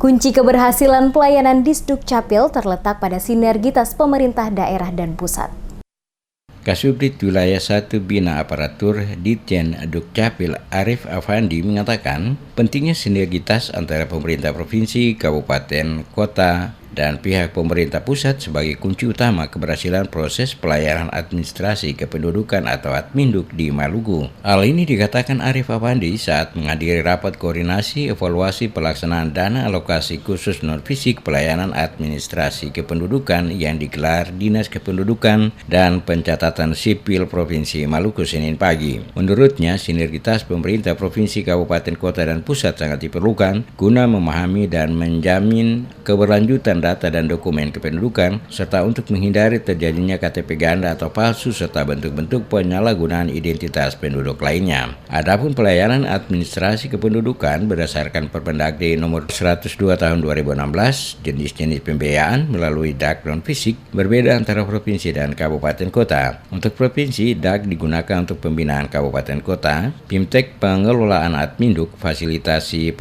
Kunci keberhasilan pelayanan Disdukcapil terletak pada sinergitas pemerintah daerah dan pusat. Kasubdit Wilayah 1 Bina Aparatur Ditjen Dukcapil Arif Afandi mengatakan pentingnya sinergitas antara pemerintah provinsi, kabupaten, kota, dan pihak pemerintah pusat sebagai kunci utama keberhasilan proses pelayanan administrasi kependudukan atau Adminduk di Maluku. Hal ini dikatakan Arif Afandi saat menghadiri rapat koordinasi evaluasi pelaksanaan dana alokasi khusus non-fisik pelayanan administrasi kependudukan yang digelar Dinas Kependudukan dan Pencatatan Sipil Provinsi Maluku Senin pagi. Menurutnya, sinergitas pemerintah provinsi, kabupaten, kota, dan pusat sangat diperlukan guna memahami dan menjamin keberlanjutan data dan dokumen kependudukan, serta untuk menghindari terjadinya KTP ganda atau palsu serta bentuk-bentuk penyalahgunaan identitas penduduk lainnya. Adapun pelayanan administrasi kependudukan berdasarkan Permendagri nomor 102 tahun 2016, jenis-jenis pembiayaan melalui DAK non-fisik berbeda antara provinsi dan kabupaten kota. Untuk provinsi, DAK digunakan untuk pembinaan kabupaten kota, Bimtek pengelolaan Adminduk, fasilitasi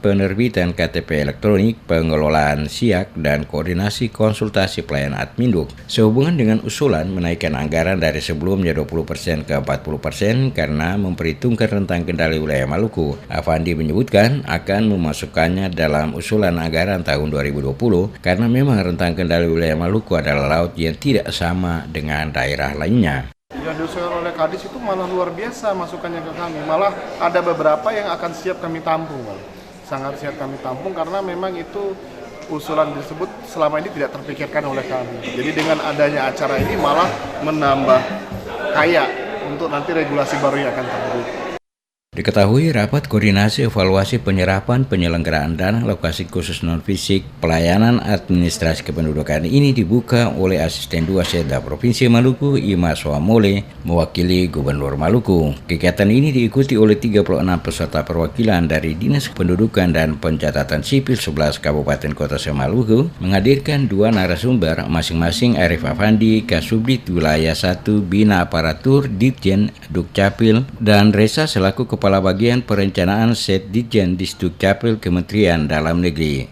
penerbitan KTP elektronik, pengelolaan SIAK, dan koordinasi konsultasi pelayanan Adminduk. Sehubungan dengan usulan menaikkan anggaran dari sebelumnya 20% ke 40% karena memperhitungkan rentang kendali wilayah Maluku, Afandi menyebutkan akan memasukkannya dalam usulan anggaran tahun 2020 karena memang rentang kendali wilayah Maluku adalah laut yang tidak sama dengan daerah lainnya. Yang diusulkan oleh Kadis itu malah luar biasa masukannya ke kami, malah ada beberapa yang akan siap kami tampung, sangat siap kami tampung karena memang itu usulan tersebut selama ini tidak terpikirkan oleh kami. Jadi dengan adanya acara ini malah menambah kaya untuk nanti regulasi baru yang akan terbit. Diketahui rapat koordinasi evaluasi penyerapan penyelenggaraan dana alokasi khusus non-fisik pelayanan administrasi kependudukan ini dibuka oleh Asisten 2 Setda Provinsi Maluku, Ima Swamole, mewakili Gubernur Maluku. Kegiatan ini diikuti oleh 36 peserta perwakilan dari Dinas Kependudukan dan Pencatatan Sipil 11 Kabupaten Kota se-Maluku, menghadirkan 2 narasumber masing-masing Arif Afandi, Kasubdit Wilayah 1 Bina Aparatur Ditjen Dukcapil, dan Reza selaku Kepala Bagian Perencanaan Setditjen Disdukcapil Kementerian Dalam Negeri.